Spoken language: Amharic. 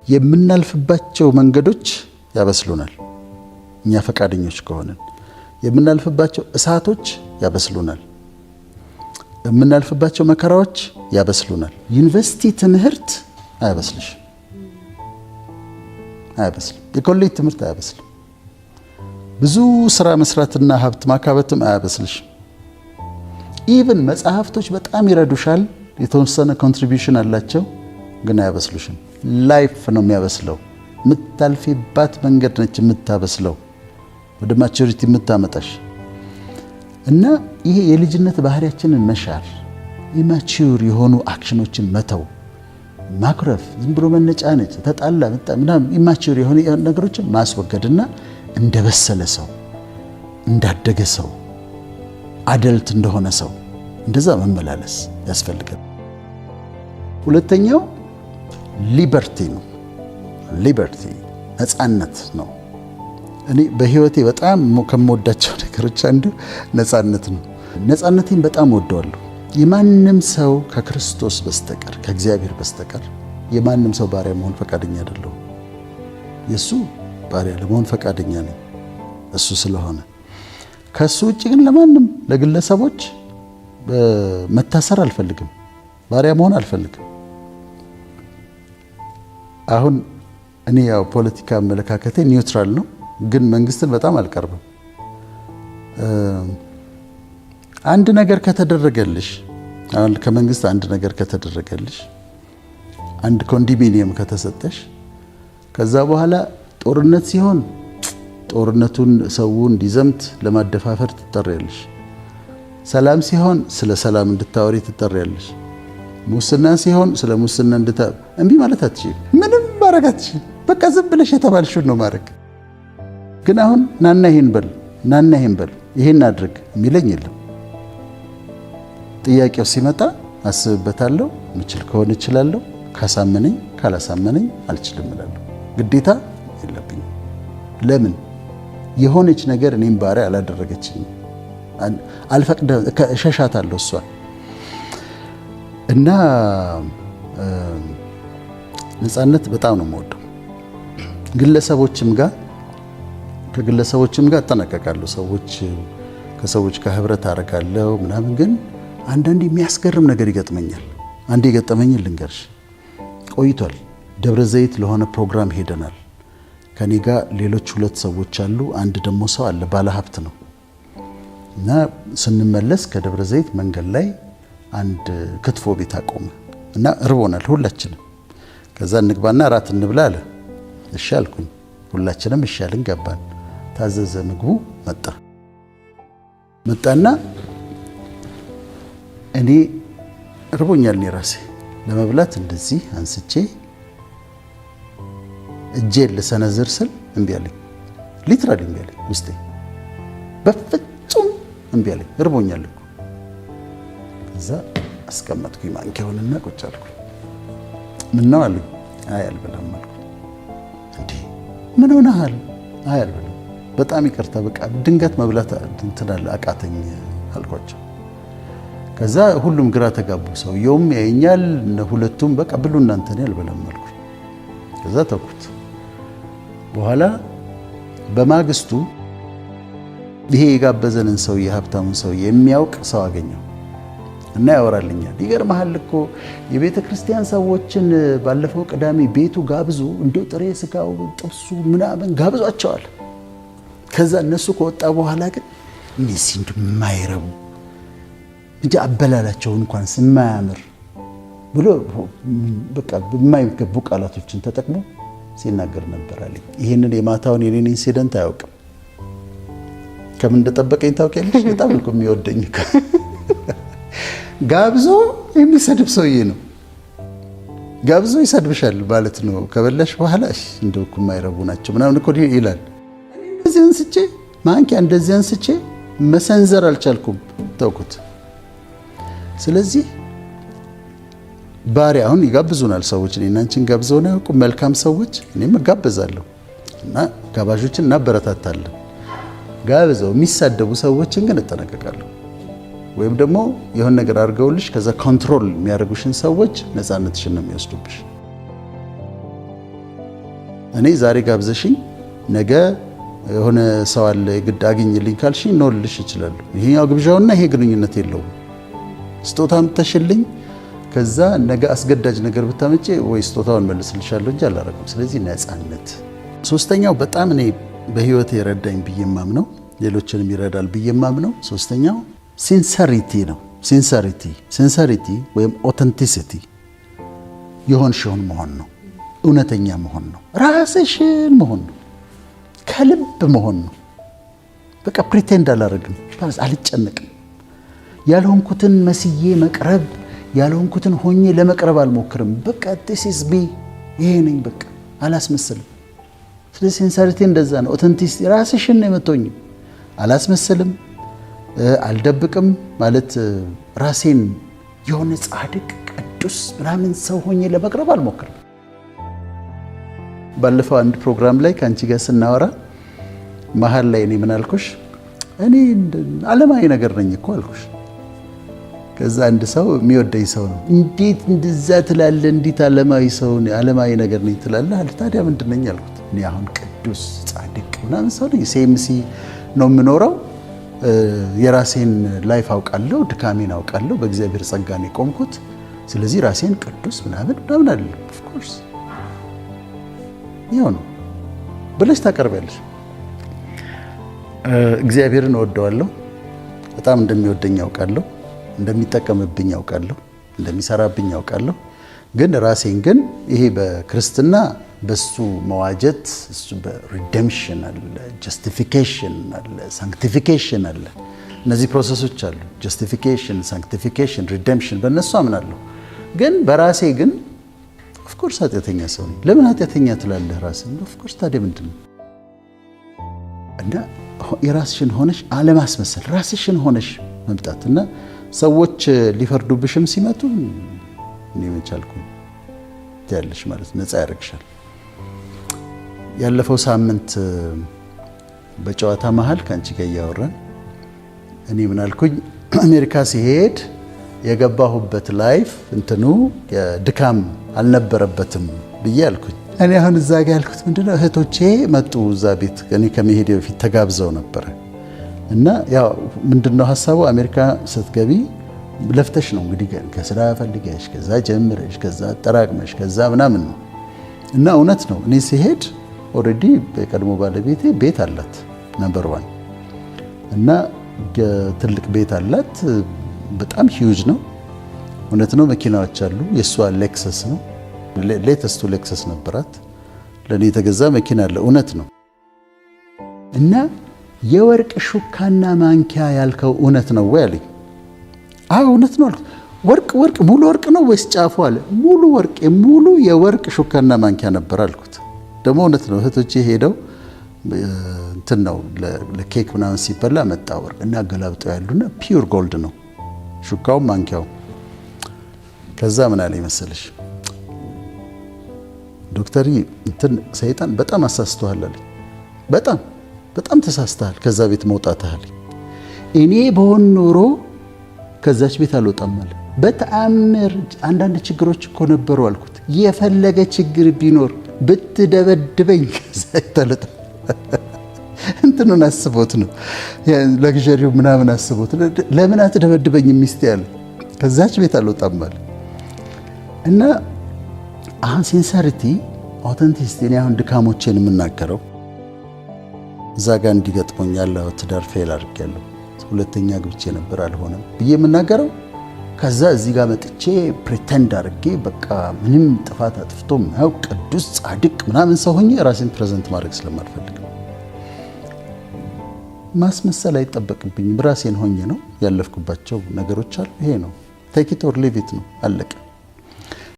የምናልፍባቸው መንገዶች ያበስሉናል። እኛ ፈቃደኞች ከሆነን የምናልፍባቸው እሳቶች ያበስሉናል። የምናልፍባቸው መከራዎች ያበስሉናል። ዩኒቨርሲቲ ትምህርት አያበስልሽም፣ አያበስልም። የኮሌጅ ትምህርት አያበስልም። ብዙ ስራ መስራትና ሀብት ማካበትም አያበስልሽም። ኢቭን መጽሐፍቶች በጣም ይረዱሻል፣ የተወሰነ ኮንትሪቢዩሽን አላቸው፣ ግን አያበስሉሽም። ላይፍ ነው የሚያበስለው። የምታልፊባት መንገድ ነች የምታበስለው፣ ወደ ማቹሪቲ የምታመጣሽ። እና ይሄ የልጅነት ባህሪያችንን መሻር፣ ኢማቹር የሆኑ አክሽኖችን መተው፣ ማኩረፍ፣ ዝም ብሎ መነጫነጭ፣ ተጣላ ምናምን ኢማቹር የሆኑ ነገሮችን ማስወገድና እንደበሰለ ሰው፣ እንዳደገ ሰው፣ አደልት እንደሆነ ሰው እንደዛ መመላለስ ያስፈልጋል። ሁለተኛው ሊበርቲ ነው። ሊበርቲ ነፃነት ነው። እኔ በህይወቴ በጣም ከምወዳቸው ነገሮች አንዱ ነፃነት ነው። ነፃነቴን በጣም ወደዋለሁ። የማንም ሰው ከክርስቶስ በስተቀር ከእግዚአብሔር በስተቀር የማንም ሰው ባሪያ መሆን ፈቃደኛ አይደለሁም። የሱ ባሪያ ለመሆን ፈቃደኛ ነኝ እሱ ስለሆነ። ከሱ ውጭ ግን ለማንም ለግለሰቦች መታሰር አልፈልግም፣ ባሪያ መሆን አልፈልግም። አሁን እኔ ያው ፖለቲካ አመለካከቴ ኒውትራል ነው፣ ግን መንግስትን በጣም አልቀርብም። አንድ ነገር ከተደረገልሽ፣ አሁን ከመንግስት አንድ ነገር ከተደረገልሽ፣ አንድ ኮንዶሚኒየም ከተሰጠሽ፣ ከዛ በኋላ ጦርነት ሲሆን ጦርነቱን ሰው እንዲዘምት ለማደፋፈር ትጠሪያለሽ። ሰላም ሲሆን ስለ ሰላም እንድታወሪ ትጠሪያለሽ። ሙስና ሲሆን ስለ ሙስና እምቢ ማለት አትችይም። ምንም ማድረግ አትችይም። በቃ ዝም ብለሽ የተባልሽውን ነው ማድረግ። ግን አሁን ናና ይሄን በል፣ ናና ይሄን በል፣ ይሄን አድርግ የሚለኝ የለም። ጥያቄው ሲመጣ አስብበታለሁ። ምችል ከሆነ እችላለሁ፣ ካሳመነኝ ካላሳመነኝ አልችልም እላለሁ። ግዴታ የለብኝም። ለምን የሆነች ነገር እኔም ባሪያ አላደረገችኝም። አልፈቅደ እሸሻታለሁ እሷ እና ነፃነት በጣም ነው የምወደው። ከግለሰቦችም ጋር እጠነቀቃለሁ። ከሰዎች ጋር ህብረት አደርጋለሁ ምናምን። ግን አንዳንዴ የሚያስገርም ነገር ይገጥመኛል። አንዴ የገጠመኝን ልንገርሽ። ቆይቷል። ደብረ ዘይት ለሆነ ፕሮግራም ሄደናል። ከኔ ጋር ሌሎች 2 ሰዎች አሉ። አንድ ደግሞ ሰው አለ፣ ባለሀብት ነው። እና ስንመለስ ከደብረ ዘይት መንገድ ላይ አንድ ክትፎ ቤት አቆመ እና እርቦናል ሁላችንም። ከዛ እንግባና እራት እንብላ አለ። እሺ አልኩኝ። ሁላችንም እሺ አልን፣ ገባን። ታዘዘ። ምግቡ መጣና እኔ እርቦኛል። እኔ ራሴ ለመብላት እንደዚህ አንስቼ እጄን ልሰነዝር ስል እምቢ አለኝ። ሊትራሊ እምቢ አለኝ። ውስጤ በፍጹም እምቢ አለኝ። እርቦኛል እኮ። ከዛ አስቀመጥኩኝ ማንኪያውንና ቁጭ አልኩኝ። ምን ነው አለኝ። አይ አልበላም አልኩኝ። እንዴ ምን ሆነሃል? አይ አልበላም፣ በጣም ይቅርታ፣ በቃ ድንገት መብላት እንትናል አቃተኝ አልኳቸው። ከዛ ሁሉም ግራ ተጋቡ። ሰውየውም ያየኛል፣ ሁለቱም በቃ ብሉ እናንተ፣ እኔ አልበላም አልኩኝ። ከዛ ተውኩት። በኋላ በማግስቱ ይሄ የጋበዘንን ሰው የሀብታሙን ሰው የሚያውቅ ሰው አገኘው እና ያወራልኛል። ይገርምሃል እኮ የቤተ ክርስቲያን ሰዎችን ባለፈው ቅዳሜ ቤቱ ጋብዞ እንደው ጥሬ ስጋው ጥብሱ ምናምን ጋብዟቸዋል። ከዛ እነሱ ከወጣ በኋላ ግን እነዚህ እንደማይረቡ እንጂ አበላላቸው እንኳን ስማያምር ብሎ በቃ የማይገቡ ቃላቶችን ተጠቅሞ ሲናገር ነበር አለኝ። ይህንን የማታውን የኔን ኢንሲደንት አያውቅም። ከምን እንደጠበቀኝ ታውቂያለሽ? በጣም እኮ የሚወደኝ ጋብዞ የሚሰድብ ሰውዬ ነው። ጋብዞ ይሰድብሻል ማለት ነው። ከበላሽ በኋላ እንደው እኮ የማይረቡ ናቸው ምናምን እኮ ይላል። እንደዚህ አንስቼ ማንኪያ እንደዚህ አንስቼ መሰንዘር አልቻልኩም፣ ተውኩት። ስለዚህ ባሪያ አሁን ይጋብዙናል ሰዎች። እኔና አንቺን ጋብዘውና ያውቁ መልካም ሰዎች፣ እኔም እጋበዛለሁ እና ጋባዦችን እናበረታታለን። ጋብዘው የሚሳደቡ ሰዎችን ግን እጠነቀቃለሁ። ወይም ደግሞ የሆነ ነገር አድርገውልሽ ከዛ ኮንትሮል የሚያደርጉሽን ሰዎች ነፃነትሽን ነው የሚወስዱብሽ። እኔ ዛሬ ጋብዘሽኝ ነገ የሆነ ሰው አለ ግድ አግኝልኝ ካልሽኝ ነው ልልሽ ይችላል። ይሄኛው ግብዣውና ይሄ ግንኙነት የለውም። ስጦታ ምተሽልኝ ከዛ ነገ አስገዳጅ ነገር ብታመጪ ወይ ስጦታውን መልስልሻለሁ እንጂ አላረኩም። ስለዚህ ነፃነት። ሶስተኛው በጣም እኔ በህይወቴ የረዳኝ ብዬ ማምነው ሌሎችንም ይረዳል ብዬ ማምነው ሶስተኛው ሲንሰሪቲ ነው። ሲንሰሪቲ ወይም ኦተንቲሲቲ የሆንሽውን መሆን ነው። እውነተኛ መሆን ነው። ራስሽን መሆን ነው። ከልብ መሆን ነው። በቃ ፕሪቴንድ አላረግም፣ አልጨነቅም። ያልሆንኩትን መስዬ መቅረብ፣ ያልሆንኩትን ሆኜ ለመቅረብ አልሞክርም። በቃ this is me ይሄ ነኝ። በቃ አላስመስልም። ስለዚህ ሲንሰሪቲ እንደዛ ነው። ኦተንቲሲቲ ራስሽን ነው የምትሆኚ። አላስመስልም፣ አልደብቅም። ማለት ራሴን የሆነ ጻድቅ ቅዱስ ምናምን ሰው ሆኜ ለመቅረብ አልሞክርም። ባለፈው አንድ ፕሮግራም ላይ ከአንቺ ጋር ስናወራ መሀል ላይ እኔ ምን አልኩሽ? እኔ ዓለማዊ ነገር ነኝ እኮ አልኩሽ። ከዛ አንድ ሰው የሚወደኝ ሰው ነው እንዴት እንደዛ ትላለህ? እንዴት ዓለማዊ ነገር ነኝ ትላለህ? ታዲያ ምንድን ነኝ አልኩት። እኔ አሁን ቅዱስ ጻድቅ ምናምን ሰው ነኝ። ሴምሲ ነው የምኖረው። የራሴን ላይፍ አውቃለሁ፣ ድካሜን አውቃለሁ። በእግዚአብሔር ጸጋ ነው የቆምኩት። ስለዚህ ራሴን ቅዱስ ምናምን አይደለም። ኦፍ ኮርስ ይኸው ነው ብለሽ ታቀርቢያለሽ። እግዚአብሔርን እወደዋለሁ፣ በጣም እንደሚወደኝ ያውቃለሁ፣ እንደሚጠቀምብኝ ያውቃለሁ፣ እንደሚሰራብኝ ያውቃለሁ። ግን ራሴን ግን ይሄ በክርስትና በሱ መዋጀት እሱ በሪደምፕሽን አለ፣ ጀስቲፊኬሽን አለ፣ ሳንክቲፊኬሽን አለ። እነዚህ ፕሮሰሶች አሉ። ጀስቲፊኬሽን፣ ሳንክቲፊኬሽን፣ ሪደምፕሽን በእነሱ አምናለሁ። ግን በራሴ ግን ኦፍኮርስ ኃጢአተኛ ሰው ነኝ። ለምን ኃጢአተኛ ትላለህ ራስን? ኦፍኮርስ ታዲያ ምንድን ነው? እና የራስሽን ሆነሽ አለማስመሰል፣ ራስሽን ሆነሽ መምጣት እና ሰዎች ሊፈርዱብሽም ሲመጡ እኔ መቻልኩ ያለሽ ማለት ነፃ ያደርግሻል። ያለፈው ሳምንት በጨዋታ መሃል ከአንቺ ጋር እያወራን እኔ ምን አልኩኝ? አሜሪካ ሲሄድ የገባሁበት ላይፍ እንትኑ ድካም አልነበረበትም ብዬ አልኩኝ። እኔ አሁን እዛ ጋር ያልኩት ምንድነው፣ እህቶቼ መጡ እዛ ቤት እኔ ከመሄዴ በፊት ተጋብዘው ነበረ እና ያው ምንድነው ሀሳቡ፣ አሜሪካ ስትገቢ ለፍተሽ ነው እንግዲህ ከስራ ፈልገሽ ከዛ ጀምረሽ ከዛ አጠራቅመሽ ከዛ ምናምን ነው እና እውነት ነው። እኔ ሲሄድ ኦልሬዲ በቀድሞ ባለቤቴ ቤት አላት ነምበር 1 እና ትልቅ ቤት አላት። በጣም ሂውጅ ነው። እውነት ነው። መኪናዎች አሉ። የእሷ ሌክሰስ ነው። ሌተስቱ ሌክሰስ ነበራት። ለእኔ የተገዛ መኪና አለ። እውነት ነው። እና የወርቅ ሹካና ማንኪያ ያልከው እውነት ነው ወይ አለኝ። አዎ እውነት ነው አልኩት። ወርቅ ሙሉ ወርቅ ነው ወይስ ጫፉ አለ። ሙሉ ወርቅ፣ ሙሉ የወርቅ ሹካና ማንኪያ ነበር አልኩት። ደግሞ እውነት ነው። እህቶቼ ሄደው እንትን ነው ለኬክ ምናምን ሲበላ መጣ ወርቅ እና ገላብጠው ያሉና ፒውር ጎልድ ነው ሹካው ማንኪያው። ከዛ ምን አለ መሰለሽ ዶክተር እንትን ሰይጣን በጣም አሳስተዋል አለ። በጣም ተሳስተሃል፣ ከዛ ቤት መውጣትህ አለ። እኔ በሆን ኖሮ ከዛች ቤት አልወጣም አለ። በተአምር አንዳንድ ችግሮች እኮ ነበሩ አልኩት። የፈለገ ችግር ቢኖር ብትደበድበኝ ከዛ ይተለጣ እንትኑን አስቦት ነው ለግዠሪው ምናምን አስቦት ለምን አትደበድበኝ ሚስቴ ያለ ከዛች ቤት አልወጣም አለ። እና አሁን ሲንሰሪቲ ኦተንቲሲቲ እኔ አሁን ድካሞቼን የምናገረው እዛ ጋር እንዲገጥሞኝ ያለው ትዳር ፌል አድርጌያለሁ፣ ሁለተኛ ግብቼ ነበር አልሆነም ብዬ የምናገረው ከዛ እዚህ ጋር መጥቼ ፕሪቴንድ አድርጌ በቃ ምንም ጥፋት አጥፍቶ ማያውቅ ቅዱስ ጻድቅ ምናምን ሰው ሆኜ ራሴን ፕሬዘንት ማድረግ ስለማልፈልግ ማስመሰል አይጠበቅብኝም። ራሴን ሆኜ ነው ያለፍኩባቸው ነገሮች አሉ። ይሄ ነው ቴክ ኢት ኦር ሊቭ ኢት ነው፣ አለቀ።